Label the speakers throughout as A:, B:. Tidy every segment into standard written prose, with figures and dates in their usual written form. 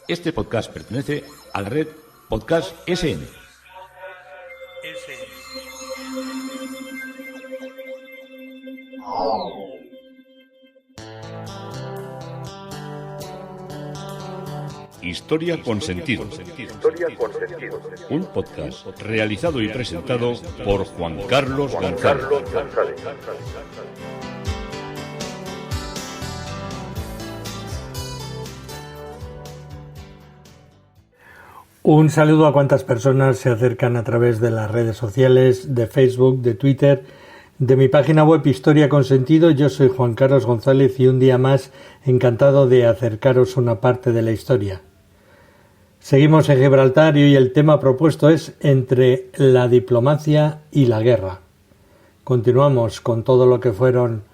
A: Este podcast pertenece a la red Podcast SN. Historia con sentido. Un podcast realizado y presentado por Juan Carlos González.
B: Un saludo a cuantas personas se acercan a través de las redes sociales, de Facebook, de Twitter, de mi página web Historia con Sentido. Yo soy Juan Carlos González y un día más encantado de acercaros una parte de la historia. Seguimos en Gibraltar y hoy el tema propuesto es entre la diplomacia y la guerra. Continuamos con todo lo que fueron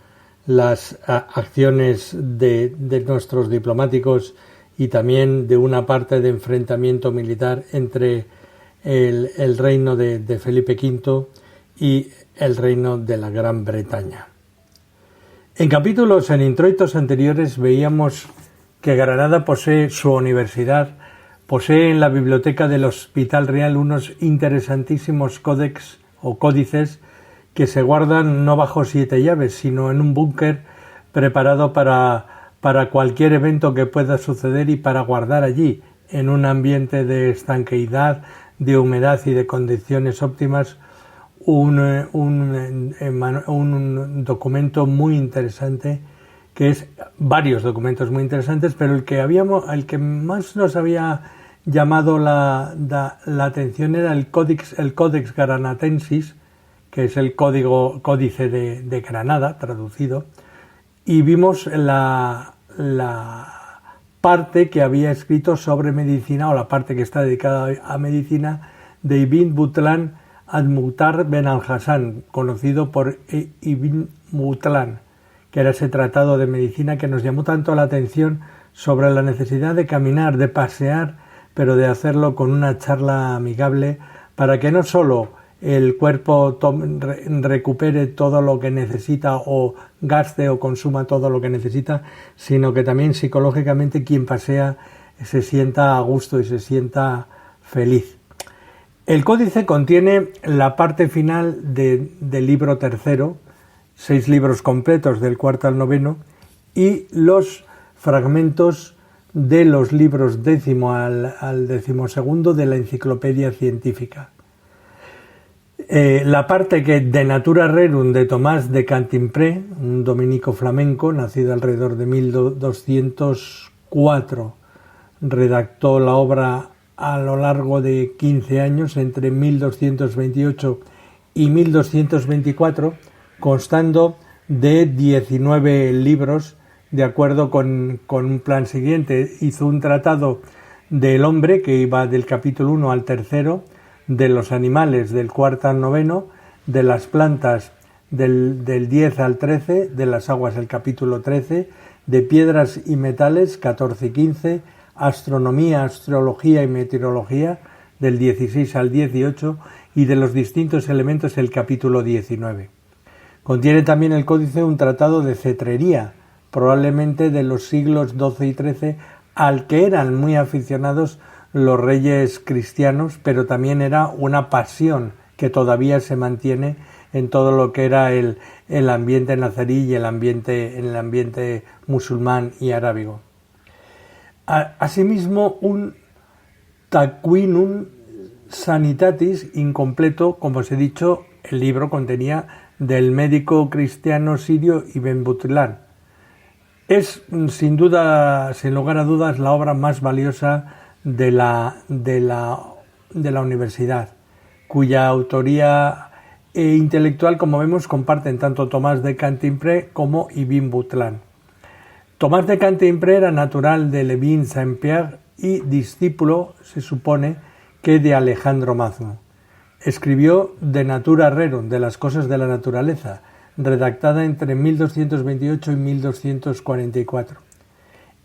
B: las acciones de nuestros diplomáticos y también de una parte de enfrentamiento militar entre el reino de Felipe V y el reino de la Gran Bretaña. En introitos anteriores veíamos que Granada posee su universidad, posee en la biblioteca del Hospital Real unos interesantísimos códex o códices que se guardan no bajo 7 llaves, sino en un búnker preparado para cualquier evento que pueda suceder y para guardar allí, en un ambiente de estanqueidad, de humedad y de condiciones óptimas, un documento muy interesante, que es varios documentos muy interesantes, pero el que más nos había llamado la atención era el Codex Granatensis, que es el códice de Granada, traducido, y vimos la parte que había escrito sobre medicina, o la parte que está dedicada a medicina, de Ibn Butlan al-Mukhtar Ben al-Hassan, conocido por Ibn Butlan, que era ese tratado de medicina que nos llamó tanto la atención sobre la necesidad de caminar, de pasear, pero de hacerlo con una charla amigable, para que no solo el cuerpo recupere todo lo que necesita o gaste o consuma todo lo que necesita, sino que también psicológicamente quien pasea se sienta a gusto y se sienta feliz. El códice contiene la parte final del libro tercero, 6 libros completos del cuarto al noveno, y los fragmentos de los libros 10º al 12º de la enciclopedia científica. La parte que de Natura Rerum de Tomás de Cantimpré, un dominico flamenco nacido alrededor de 1204, redactó la obra a lo largo de 15 años, entre 1228 y 1224, constando de 19 libros, de acuerdo con un plan siguiente. Hizo un tratado del hombre que iba del capítulo 1 al 3, de los animales del 4 al 9, de las plantas del 10 al 13, de las aguas el capítulo 13, de piedras y metales 14 y 15, astronomía, astrología y meteorología del 16 al 18 y de los distintos elementos el capítulo 19. Contiene también el códice un tratado de cetrería, probablemente de los siglos XII y XIII, al que eran muy aficionados los reyes cristianos, pero también era una pasión que todavía se mantiene en todo lo que era el ambiente nazarí y el ambiente musulmán y arábigo. Asimismo, un Taqwinum Sanitatis incompleto, como os he dicho, el libro contenía del médico cristiano sirio Ibn Butlan. Es sin lugar a dudas, la obra más valiosa de la universidad, cuya autoría intelectual, como vemos, comparten tanto Tomás de Cantimpré como Ibn Butlan. Tomás de Cantimpré era natural de Levin-Saint-Pierre y discípulo, se supone, que de Alejandro Magno. Escribió De Natura Rerum, de las cosas de la naturaleza, redactada entre 1228 y 1244.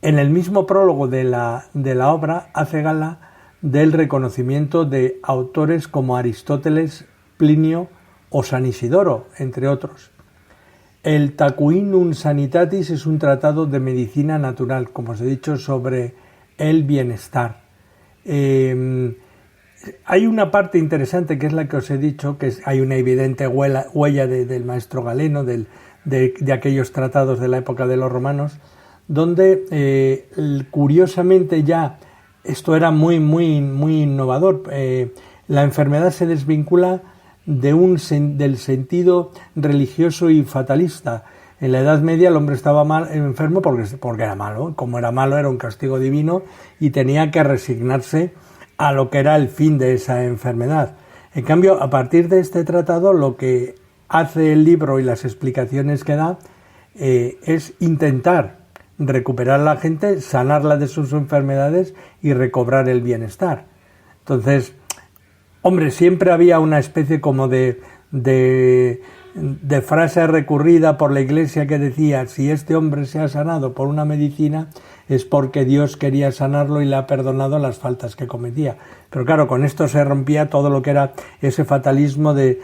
B: En el mismo prólogo de la obra hace gala del reconocimiento de autores como Aristóteles, Plinio o San Isidoro, entre otros. El Taqwinum Sanitatis es un tratado de medicina natural, como os he dicho, sobre el bienestar. Hay una parte interesante que es la que os he dicho, que hay una evidente huella del maestro Galeno, de aquellos tratados de la época de los romanos, donde curiosamente ya esto era muy innovador. La enfermedad se desvincula del sentido religioso y fatalista. En la Edad Media el hombre estaba enfermo porque era malo. Como era malo, era un castigo divino y tenía que resignarse a lo que era el fin de esa enfermedad. En cambio, a partir de este tratado, lo que hace el libro y las explicaciones que da es intentar recuperar a la gente, sanarla de sus enfermedades y recobrar el bienestar. Entonces, hombre, siempre había una especie como de frase recurrida por la Iglesia que decía: si este hombre se ha sanado por una medicina es porque Dios quería sanarlo y le ha perdonado las faltas que cometía. Pero claro, con esto se rompía todo lo que era ese fatalismo de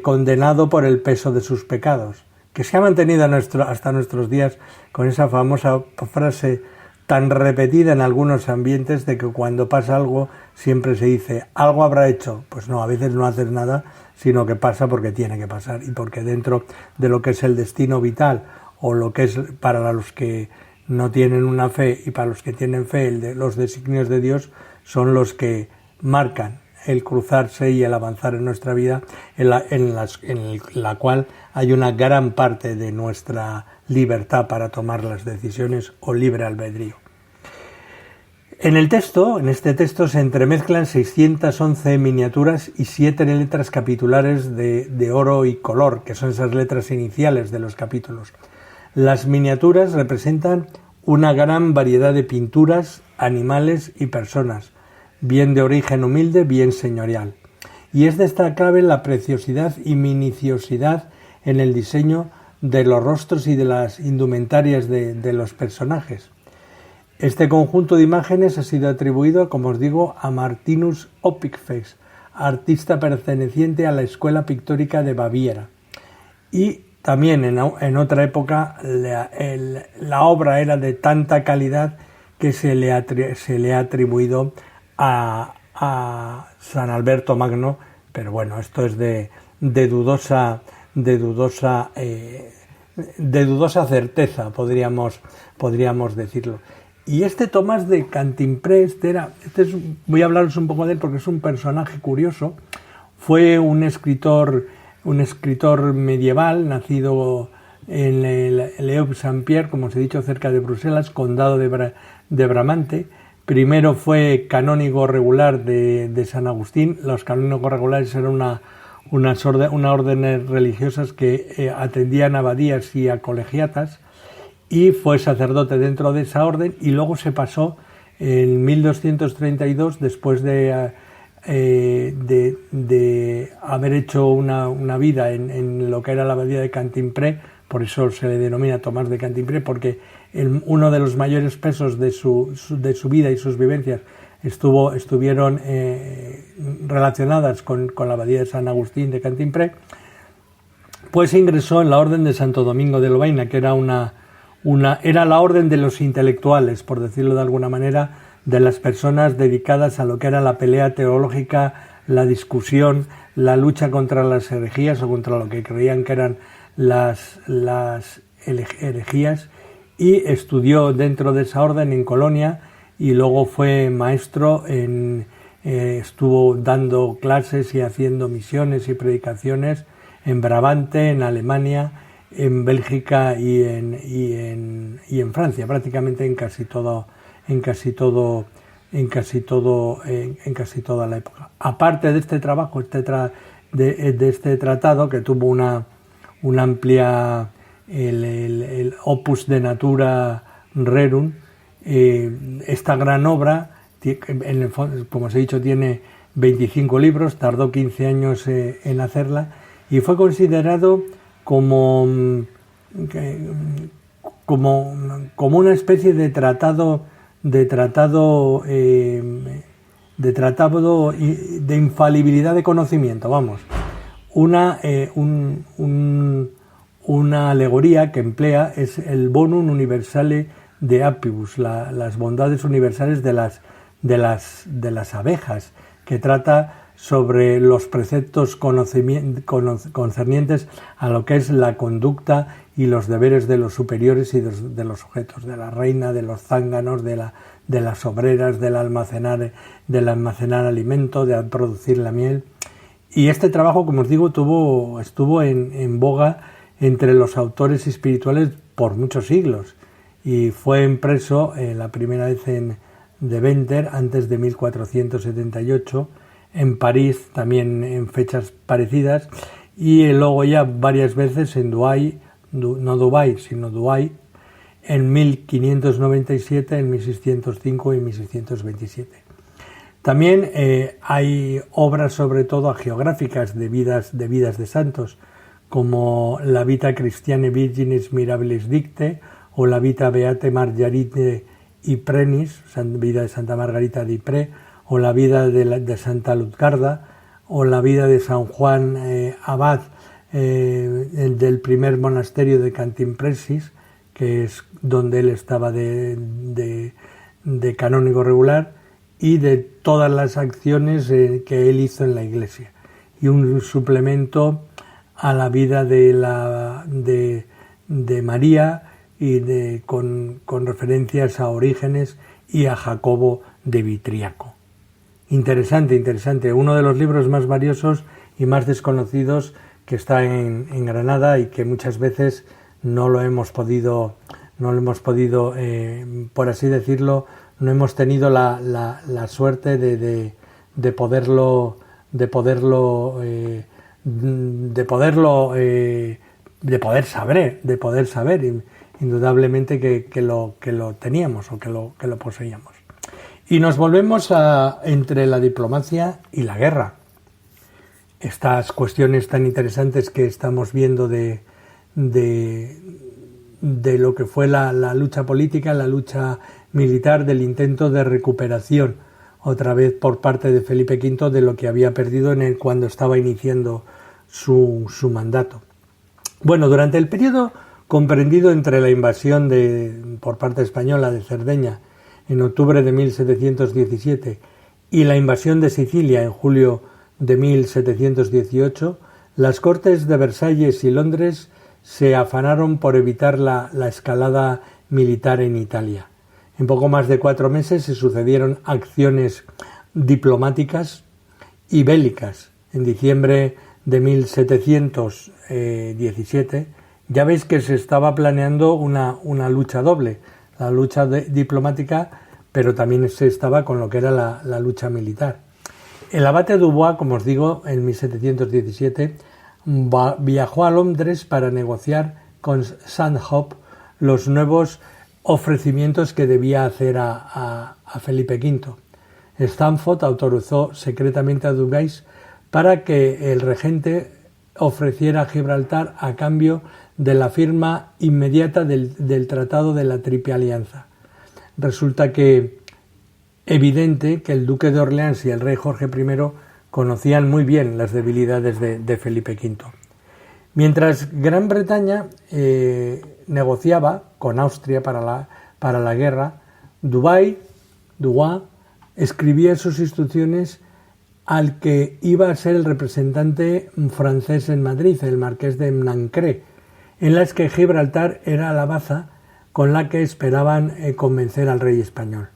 B: condenado por el peso de sus pecados, que se ha mantenido hasta nuestros días con esa famosa frase tan repetida en algunos ambientes de que cuando pasa algo siempre se dice: algo habrá hecho. Pues no, a veces no haces nada, sino que pasa porque tiene que pasar y porque dentro de lo que es el destino vital o lo que es para los que no tienen una fe y para los que tienen fe, los designios de Dios son los que marcan el cruzarse y el avanzar en nuestra vida, en la cual hay una gran parte de nuestra libertad para tomar las decisiones o libre albedrío. En este texto se entremezclan 611 miniaturas y 7 letras capitulares de oro y color, que son esas letras iniciales de los capítulos. Las miniaturas representan una gran variedad de pinturas, animales y personas, bien de origen humilde, bien señorial. Y es destacable la preciosidad y minuciosidad en el diseño de los rostros y de las indumentarias de los personajes. Este conjunto de imágenes ha sido atribuido, como os digo, a Martinus Oppichfes, artista perteneciente a la Escuela Pictórica de Baviera. Y también en otra época la obra era de tanta calidad que se le ha atribuido a San Alberto Magno, pero bueno, esto es de dudosa certeza, podríamos decirlo. Y este Tomás de Cantimpré, voy a hablaros un poco de él porque es un personaje curioso. Fue un escritor medieval, nacido en L'Euve-Saint-Pierre, como os he dicho, cerca de Bruselas, condado de Bramante. Primero fue canónigo regular de San Agustín. Los canónigos regulares eran unas órdenes religiosas que atendían a abadías y a colegiatas, y fue sacerdote dentro de esa orden, y luego se pasó en 1232, después de haber hecho una vida en lo que era la abadía de Cantimpré. Por eso se le denomina Tomás de Cantimpré, porque uno de los mayores pesos de su vida y sus vivencias estuvieron relacionadas con la abadía de San Agustín de Cantimpré. Pues ingresó en la orden de Santo Domingo de Lovaina, que era era la orden de los intelectuales, por decirlo de alguna manera, de las personas dedicadas a lo que era la pelea teológica, la discusión, la lucha contra las herejías o contra lo que creían que eran las herejías, y estudió dentro de esa orden en Colonia y luego fue maestro, estuvo dando clases y haciendo misiones y predicaciones en Brabante, en Alemania, en Bélgica y en Francia, prácticamente en casi toda la época. Aparte de este trabajo, de este tratado, que tuvo una amplia el Opus de Natura Rerum, esta gran obra, como os he dicho, tiene 25 libros, tardó 15 años en hacerla, y fue considerado como una especie de tratado de infalibilidad de conocimiento, vamos, una alegoría que emplea es el bonum universale de Apibus, las bondades universales de las abejas, que trata sobre los preceptos concernientes a lo que es la conducta y los deberes de los superiores y de los sujetos, de la reina, de los zánganos, de las obreras, del almacenar alimento, de producir la miel. Y este trabajo, como os digo, estuvo en boga entre los autores espirituales por muchos siglos y fue impreso la primera vez en Deventer antes de 1478, en París también en fechas parecidas, y luego ya varias veces en Douai, en 1597, en 1605 y 1627. También hay obras sobre todo geográficas de vidas de santos, como la Vita Christiane Virginis Mirabilis Dicte o la Vita Beate Margarite Yprenis, vida de Santa Margarita de Ypres, o la vida de Santa Lutgarda, o la vida de San Juan Abad del primer monasterio de Cantimpresis, que es donde él estaba de canónigo regular, y de todas las acciones que él hizo en la Iglesia, y un suplemento a la vida de María y con referencias a Orígenes y a Jacobo de Vitriaco. Interesante, uno de los libros más valiosos y más desconocidos que está en Granada y que muchas veces no lo hemos podido, por así decirlo, no hemos tenido la suerte de poder saber indudablemente que lo teníamos o que lo poseíamos. Y nos volvemos entre la diplomacia y la guerra. Estas cuestiones tan interesantes que estamos viendo de lo que fue la lucha política, la lucha militar, del intento de recuperación otra vez por parte de Felipe V de lo que había perdido cuando estaba iniciando su mandato. Bueno, durante el periodo comprendido entre la invasión por parte española de Cerdeña en octubre de 1717 y la invasión de Sicilia en julio de 1718, las Cortes de Versalles y Londres se afanaron por evitar la escalada militar en Italia. En poco más de 4 meses se sucedieron acciones diplomáticas y bélicas. En diciembre de 1717 ya veis que se estaba planeando una lucha doble, la lucha diplomática, pero también se estaba con lo que era la lucha militar. El abate Dubois, como os digo, en 1717 viajó a Londres para negociar con Stanhope los nuevos ofrecimientos que debía hacer a Felipe V. Stanhope autorizó secretamente a Dubois para que el regente ofreciera Gibraltar a cambio de la firma inmediata del Tratado de la Triple Alianza. Resulta evidente que el duque de Orleans y el rey Jorge I conocían muy bien las debilidades de Felipe V. Mientras Gran Bretaña negociaba con Austria para la guerra, Dubois escribía sus instrucciones al que iba a ser el representante francés en Madrid, el marqués de Nancré, en las que Gibraltar era la baza con la que esperaban convencer al rey español.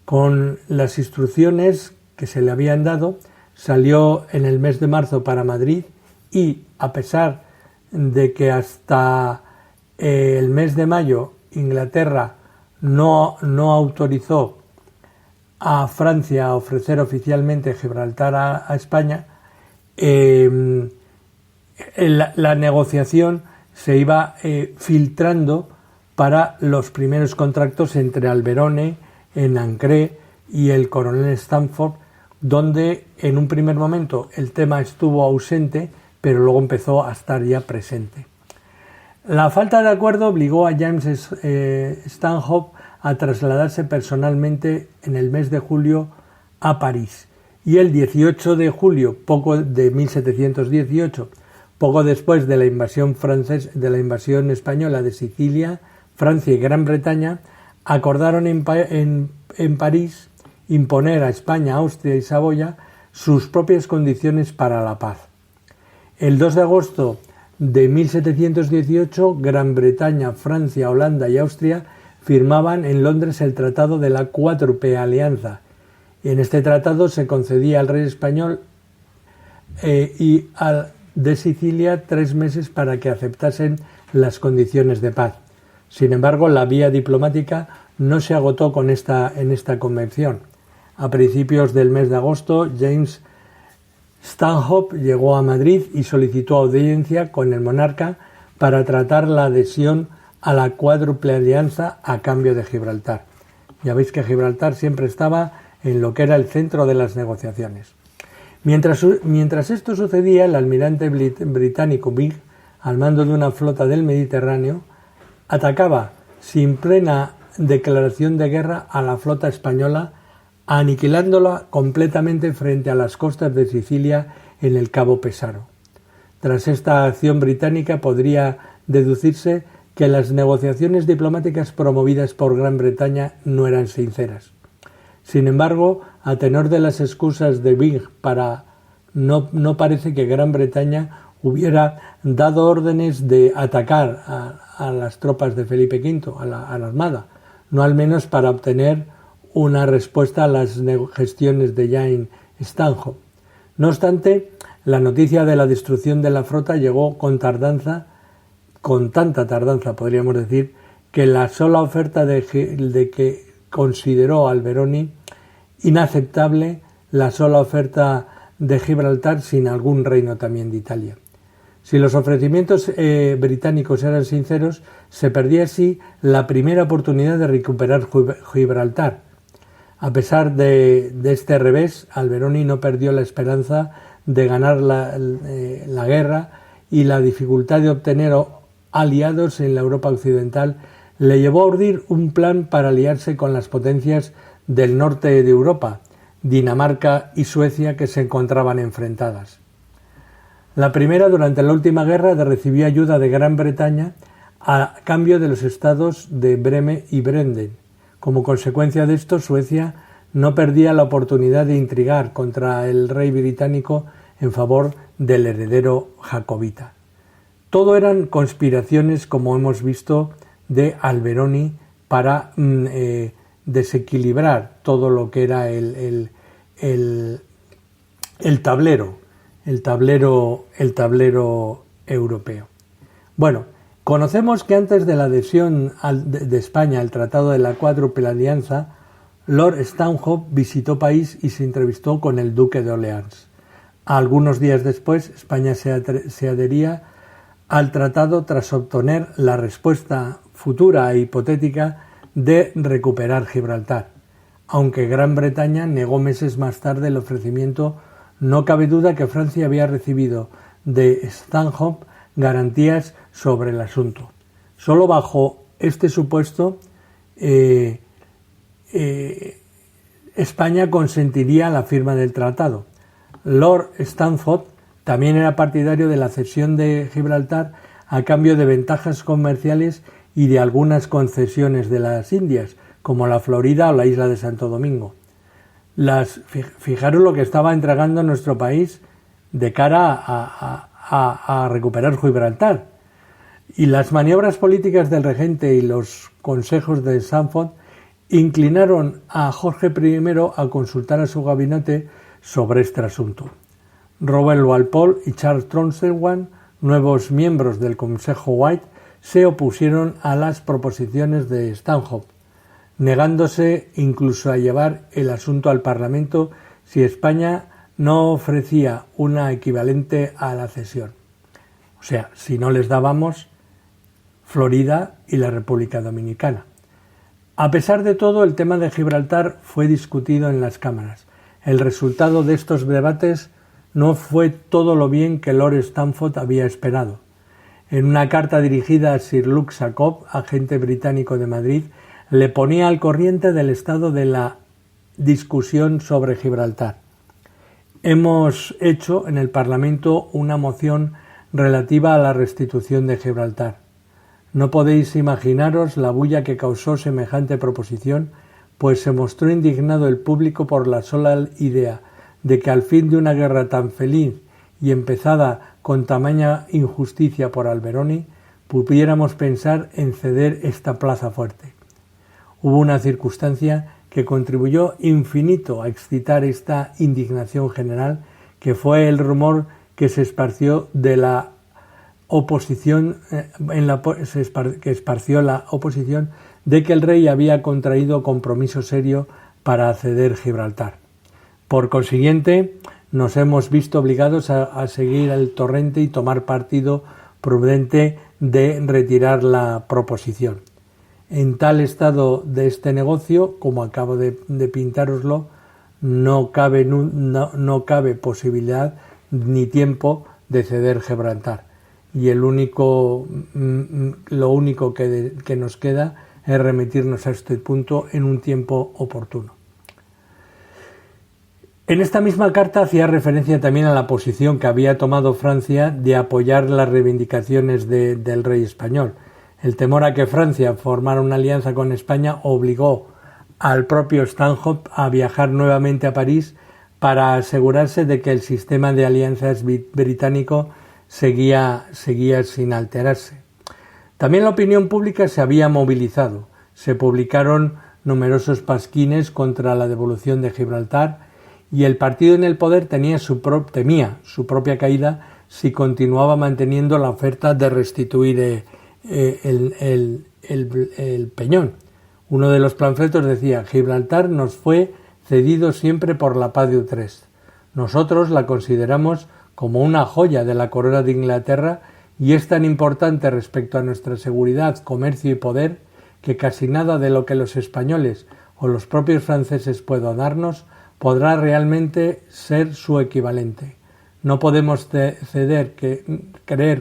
B: Con las instrucciones que se le habían dado, salió en el mes de marzo para Madrid y, a pesar de que hasta el mes de mayo Inglaterra no autorizó a Francia a ofrecer oficialmente Gibraltar a España, la negociación se iba filtrando para los primeros contratos entre Alberone, Nancré y el coronel Stanhope, donde en un primer momento el tema estuvo ausente, pero luego empezó a estar ya presente. La falta de acuerdo obligó a James Stanhope a trasladarse personalmente en el mes de julio a París, y el 18 de julio de 1718, poco después de la invasión española de Sicilia, Francia y Gran Bretaña acordaron en París imponer a España, Austria y Saboya sus propias condiciones para la paz. El 2 de agosto de 1718, Gran Bretaña, Francia, Holanda y Austria firmaban en Londres el Tratado de la Cuádruple Alianza. En este tratado se concedía al rey español y al de Sicilia 3 meses para que aceptasen las condiciones de paz. Sin embargo, la vía diplomática no se agotó en esta convención. A principios del mes de agosto, James Stanhope llegó a Madrid y solicitó audiencia con el monarca para tratar la adhesión a la Cuádruple Alianza a cambio de Gibraltar. Ya veis que Gibraltar siempre estaba en lo que era el centro de las negociaciones. Mientras esto sucedía, el almirante británico Byng, al mando de una flota del Mediterráneo, atacaba sin plena declaración de guerra a la flota española, aniquilándola completamente frente a las costas de Sicilia en el Cabo Pesaro. Tras esta acción británica podría deducirse que las negociaciones diplomáticas promovidas por Gran Bretaña no eran sinceras. Sin embargo, a tenor de las excusas de Byng no parece que Gran Bretaña hubiera dado órdenes de atacar a las tropas de Felipe V, a la Armada, no al menos para obtener una respuesta a las gestiones de James Stanhope. No obstante, la noticia de la destrucción de la flota llegó con tanta tardanza, podríamos decir, que la sola oferta de que consideró Alberoni inaceptable la sola oferta de Gibraltar sin algún reino también de Italia. Si los ofrecimientos británicos eran sinceros, se perdía así la primera oportunidad de recuperar Gibraltar. A pesar de este revés, Alberoni no perdió la esperanza de ganar la guerra, y la dificultad de obtener aliados en la Europa occidental le llevó a urdir un plan para aliarse con las potencias del norte de Europa, Dinamarca y Suecia, que se encontraban enfrentadas. La primera, durante la última guerra, recibió ayuda de Gran Bretaña a cambio de los estados de Breme y Brenden. Como consecuencia de esto, Suecia no perdía la oportunidad de intrigar contra el rey británico en favor del heredero jacobita. Todo eran conspiraciones, como hemos visto, de Alberoni para desequilibrar todo lo que era el tablero europeo. Bueno, conocemos que antes de la adhesión de España al Tratado de la Cuádruple Alianza, Lord Stanhope visitó París y se entrevistó con el duque de Orleans. Algunos días después, España se adhería al tratado tras obtener la respuesta futura e hipotética de recuperar Gibraltar. Aunque Gran Bretaña negó meses más tarde el ofrecimiento, no cabe duda que Francia había recibido de Stanhope garantías sobre el asunto. Solo bajo este supuesto España consentiría la firma del tratado. Lord Stanhope también era partidario de la cesión de Gibraltar a cambio de ventajas comerciales y de algunas concesiones de las Indias, como la Florida o la isla de Santo Domingo. Fijaros lo que estaba entregando nuestro país de cara a recuperar Gibraltar. Y las maniobras políticas del regente y los consejos de Stanhope inclinaron a Jorge I a consultar a su gabinete sobre este asunto. Robert Walpole y Charles Tronsdelwan, nuevos miembros del Consejo White, se opusieron a las proposiciones de Stanhope, negándose incluso a llevar el asunto al Parlamento si España no ofrecía una equivalente a la cesión. O sea, si no les dábamos Florida y la República Dominicana. A pesar de todo, el tema de Gibraltar fue discutido en las cámaras. El resultado de estos debates no fue todo lo bien que Lord Stanhope había esperado. En una carta dirigida a Sir Luke Jacob, agente británico de Madrid, le ponía al corriente del estado de la discusión sobre Gibraltar. Hemos hecho en el Parlamento una moción relativa a la restitución de Gibraltar. No podéis imaginaros la bulla que causó semejante proposición, pues se mostró indignado el público por la sola idea de que al fin de una guerra tan feliz y empezada con tamaña injusticia por Alberoni, pudiéramos pensar en ceder esta plaza fuerte. Hubo una circunstancia que contribuyó infinito a excitar esta indignación general, que fue el rumor que se esparció de la oposición, que esparció la oposición de que el rey había contraído compromiso serio para ceder Gibraltar. Por consiguiente, nos hemos visto obligados a seguir el torrente y tomar partido prudente de retirar la proposición. En tal estado de este negocio, como acabo de pintároslo, no cabe posibilidad ni tiempo de ceder Gibraltar. Y lo único que nos queda es remitirnos a este punto en un tiempo oportuno. En esta misma carta hacía referencia también a la posición que había tomado Francia de apoyar las reivindicaciones del rey español. El temor a que Francia formara una alianza con España obligó al propio Stanhope a viajar nuevamente a París para asegurarse de que el sistema de alianzas británico seguía sin alterarse. También la opinión pública se había movilizado. Se publicaron numerosos pasquines contra la devolución de Gibraltar y el partido en el poder temía su propia caída si continuaba manteniendo la oferta de restituir el peñón. Uno de los panfletos decía: Gibraltar nos fue cedido siempre por la paz de Utrecht. Nosotros la consideramos como una joya de la corona de Inglaterra y es tan importante respecto a nuestra seguridad, comercio y poder que casi nada de lo que los españoles o los propios franceses puedan darnos podrá realmente ser su equivalente. No podemos creer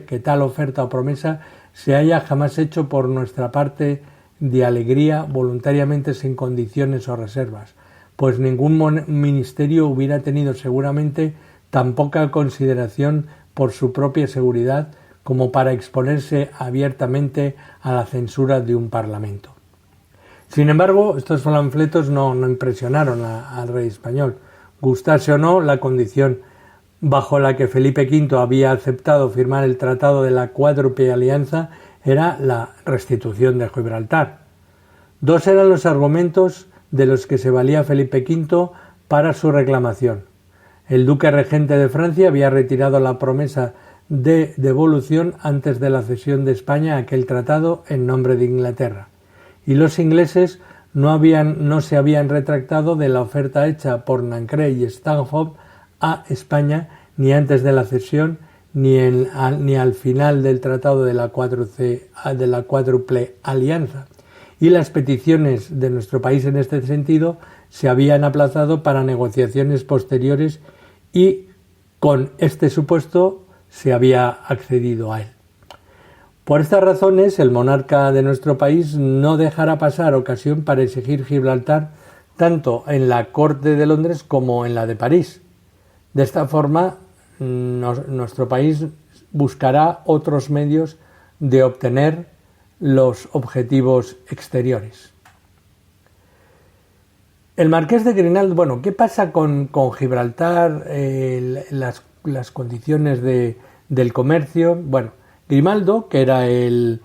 B: que tal oferta o promesa se haya jamás hecho por nuestra parte de alegría, voluntariamente, sin condiciones o reservas, pues ningún ministerio hubiera tenido seguramente tan poca consideración por su propia seguridad como para exponerse abiertamente a la censura de un parlamento. Sin embargo, estos panfletos no impresionaron al rey español. Gustase o no la condición bajo la que Felipe V había aceptado firmar el Tratado de la Cuádruple Alianza era la restitución de Gibraltar. Dos eran los argumentos de los que se valía Felipe V para su reclamación. El duque regente de Francia había retirado la promesa de devolución antes de la cesión de España a aquel tratado en nombre de Inglaterra, y los ingleses no se habían retractado de la oferta hecha por Nancrey y Stanhope a España ni antes de la cesión ni al final del tratado de la Cuádruple Alianza, y las peticiones de nuestro país en este sentido se habían aplazado para negociaciones posteriores y con este supuesto se había accedido a él. Por estas razones, el monarca de nuestro país no dejará pasar ocasión para exigir Gibraltar tanto en la Corte de Londres como en la de París. De esta forma, nuestro país buscará otros medios de obtener los objetivos exteriores. El marqués de Grinaldo, ¿qué pasa con Gibraltar? Las condiciones del comercio. Grimaldo, que era el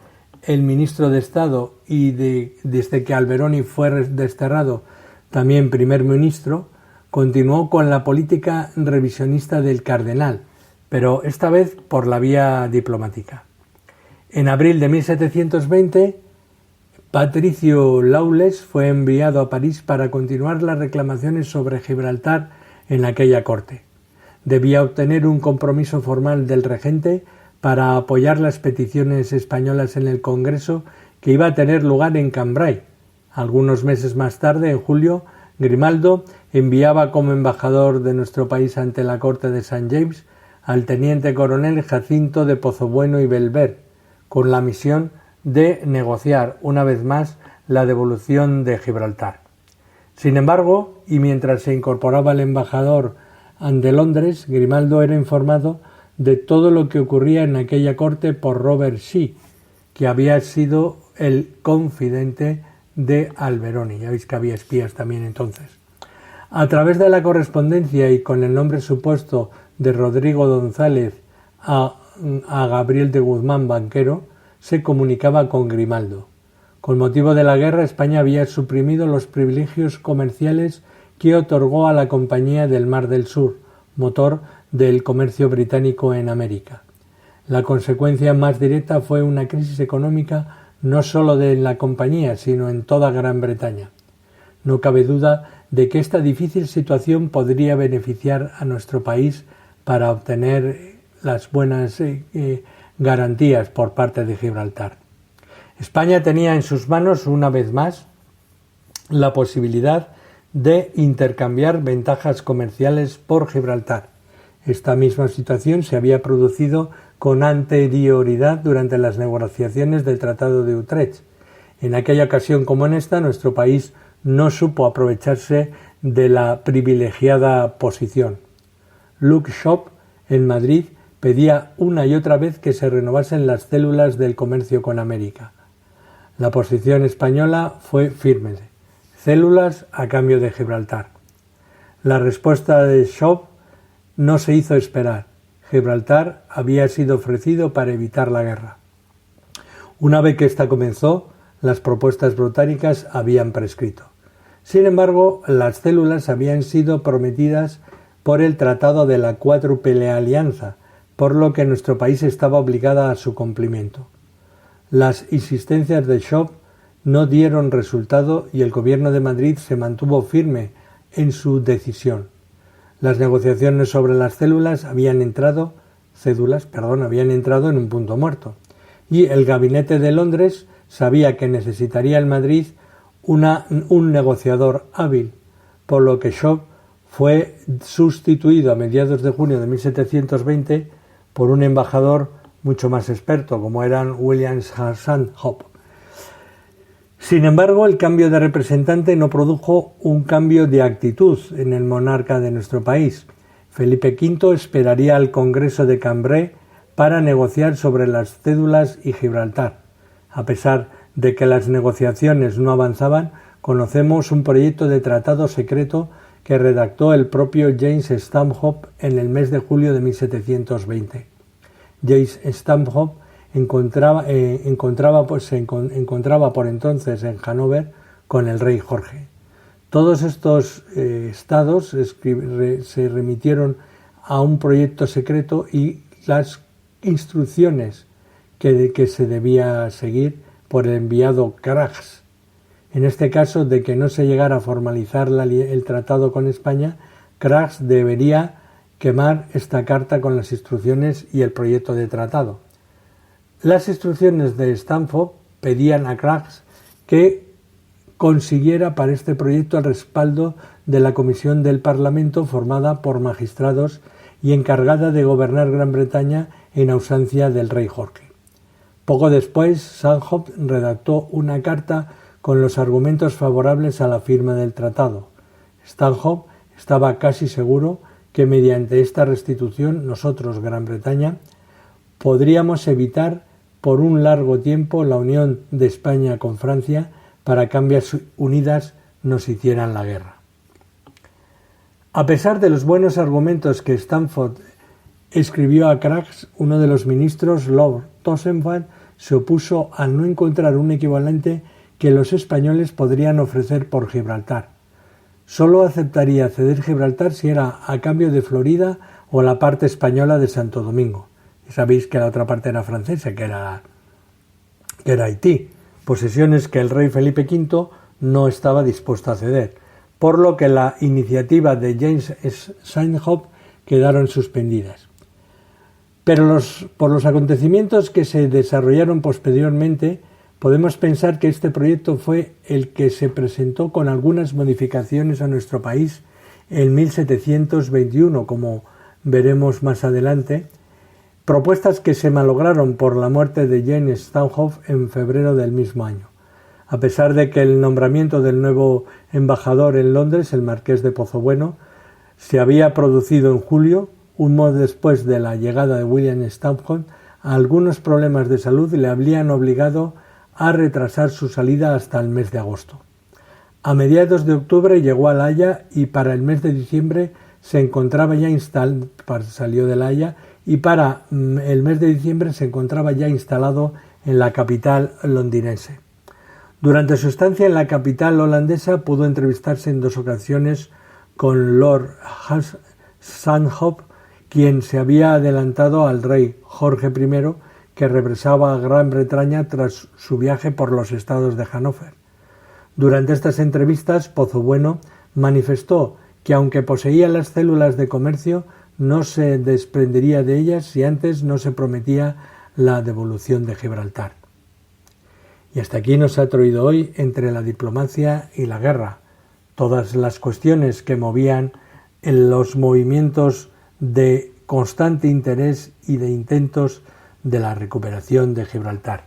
B: ministro de Estado y desde que Alberoni fue desterrado también primer ministro, continuó con la política revisionista del cardenal, pero esta vez por la vía diplomática. En abril de 1720, Patricio Lawless fue enviado a París para continuar las reclamaciones sobre Gibraltar en aquella corte. Debía obtener un compromiso formal del regente para apoyar las peticiones españolas en el Congreso que iba a tener lugar en Cambrai. Algunos meses más tarde, en julio, Grimaldo enviaba como embajador de nuestro país ante la corte de St. James al teniente coronel Jacinto de Pozobueno y Belver, con la misión de negociar una vez más la devolución de Gibraltar. Sin embargo, y mientras se incorporaba el embajador ante Londres, Grimaldo era informado de todo lo que ocurría en aquella corte por Robert Shee, que había sido el confidente de Alberoni. Ya veis que había espías también entonces. A través de la correspondencia y con el nombre supuesto de Rodrigo González a Gabriel de Guzmán, banquero, se comunicaba con Grimaldo. Con motivo de la guerra, España había suprimido los privilegios comerciales que otorgó a la Compañía del Mar del Sur, motor del comercio británico en América. La consecuencia más directa fue una crisis económica no solo de la compañía, sino en toda Gran Bretaña. No cabe duda de que esta difícil situación podría beneficiar a nuestro país para obtener las buenas garantías por parte de Gibraltar. España tenía en sus manos, una vez más, la posibilidad de intercambiar ventajas comerciales por Gibraltar. Esta misma situación se había producido con anterioridad durante las negociaciones del Tratado de Utrecht. En aquella ocasión, como en esta, nuestro país no supo aprovecharse de la privilegiada posición. Luke Shop, en Madrid, pedía una y otra vez que se renovasen las células del comercio con América. La posición española fue firme: células a cambio de Gibraltar. La respuesta de Shop no se hizo esperar. Gibraltar había sido ofrecido para evitar la guerra. Una vez que ésta comenzó, las propuestas británicas habían prescrito. Sin embargo, las células habían sido prometidas por el Tratado de la Cuádruple Alianza, por lo que nuestro país estaba obligado a su cumplimiento. Las insistencias de Shop no dieron resultado y el gobierno de Madrid se mantuvo firme en su decisión. Las negociaciones sobre las cédulas habían entrado en un punto muerto, y el gabinete de Londres sabía que necesitaría en Madrid un negociador hábil, por lo que Shop fue sustituido a mediados de junio de 1720 por un embajador mucho más experto, como eran William Sandhope. Sin embargo, el cambio de representante no produjo un cambio de actitud en el monarca de nuestro país. Felipe V esperaría al Congreso de Cambrai para negociar sobre las cédulas y Gibraltar. A pesar de que las negociaciones no avanzaban, conocemos un proyecto de tratado secreto que redactó el propio James Stanhope en el mes de julio de 1720. James Stanhope se encontraba por entonces en Hannover con el rey Jorge. Todos estos estados se remitieron a un proyecto secreto y las instrucciones que se debía seguir por el enviado Craggs. En este caso, de que no se llegara a formalizar el tratado con España, Craggs debería quemar esta carta con las instrucciones y el proyecto de tratado. Las instrucciones de Stanhope pedían a Craggs que consiguiera para este proyecto el respaldo de la Comisión del Parlamento formada por magistrados y encargada de gobernar Gran Bretaña en ausencia del rey Jorge. Poco después, Stanhope redactó una carta con los argumentos favorables a la firma del tratado. Stanhope estaba casi seguro que mediante esta restitución nosotros, Gran Bretaña, podríamos evitar por un largo tiempo la unión de España con Francia para que ambas unidas nos hicieran la guerra. A pesar de los buenos argumentos que Stanhope escribió a Craggs, uno de los ministros, Lord Townshend, se opuso a no encontrar un equivalente que los españoles podrían ofrecer por Gibraltar. Solo aceptaría ceder Gibraltar si era a cambio de Florida o la parte española de Santo Domingo. Y sabéis que la otra parte era francesa, que era Haití, posesiones que el rey Felipe V no estaba dispuesto a ceder, por lo que la iniciativa de James Stanhope quedaron suspendidas. Pero por los acontecimientos que se desarrollaron posteriormente, podemos pensar que este proyecto fue el que se presentó con algunas modificaciones a nuestro país en 1721, como veremos más adelante, propuestas que se malograron por la muerte de James Stanhope en febrero del mismo año. A pesar de que el nombramiento del nuevo embajador en Londres, el marqués de Pozobueno, se había producido en julio, un mes después de la llegada de William Stanhope, algunos problemas de salud le habían obligado a retrasar su salida hasta el mes de agosto. A mediados de octubre llegó a La Haya y para el mes de diciembre se encontraba ya salió de La Haya y para el mes de diciembre se encontraba ya instalado en la capital londinense. Durante su estancia en la capital holandesa pudo entrevistarse en 2 ocasiones con Lord Sandhope, quien se había adelantado al rey Jorge I, que regresaba a Gran Bretaña tras su viaje por los estados de Hannover. Durante estas entrevistas, Pozobueno manifestó que aunque poseía las células de comercio, no se desprendería de ellas si antes no se prometía la devolución de Gibraltar. Y hasta aquí nos ha traído hoy Entre la diplomacia y la guerra, todas las cuestiones que movían en los movimientos de constante interés y de intentos de la recuperación de Gibraltar.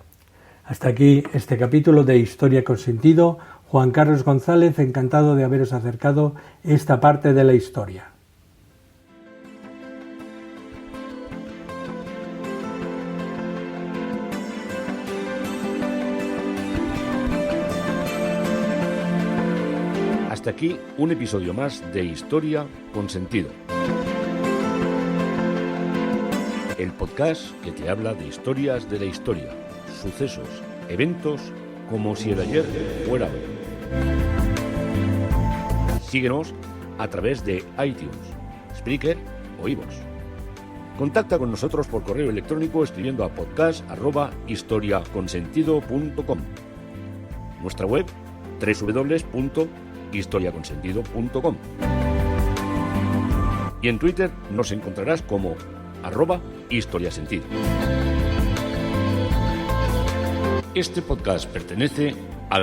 B: Hasta aquí este capítulo de Historia con Sentido. Juan Carlos González, encantado de haberos acercado esta parte de la historia.
A: Hasta aquí un episodio más de Historia con Sentido. El podcast que te habla de historias de la historia, sucesos, eventos, como si el ayer fuera hoy. Síguenos a través de iTunes, Spreaker o iVoox. Contacta con nosotros por correo electrónico escribiendo a podcast@historiaconsentido.com. Nuestra web www.historiaconsentido.com. Y en Twitter nos encontrarás como @historiasentido. Este podcast pertenece